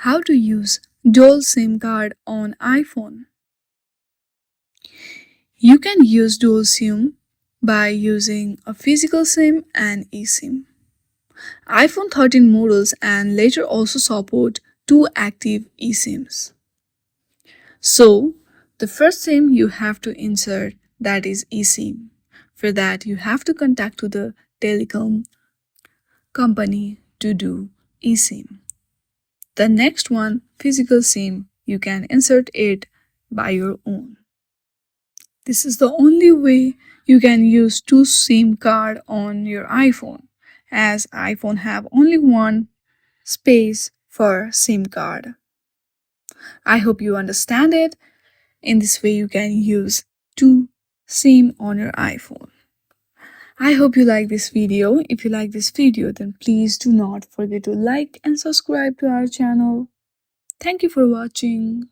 How to use dual SIM card on iPhone. You can use dual SIM by using a physical SIM and eSIM. iPhone 13 models and later also support two active eSIMs. So, the first SIM you have to insert, that is eSIM. For that, you have to contact to the telecom company to do eSIM. The next one, physical SIM, you can insert it by your own. This is the only way you can use two SIM card on your iPhone, as iPhone have only one space for SIM card. I hope you understand it. In this way you can use two SIM on your iPhone. I hope you like this video. If you like this video, then please do not forget to like and subscribe to our channel. Thank you for watching.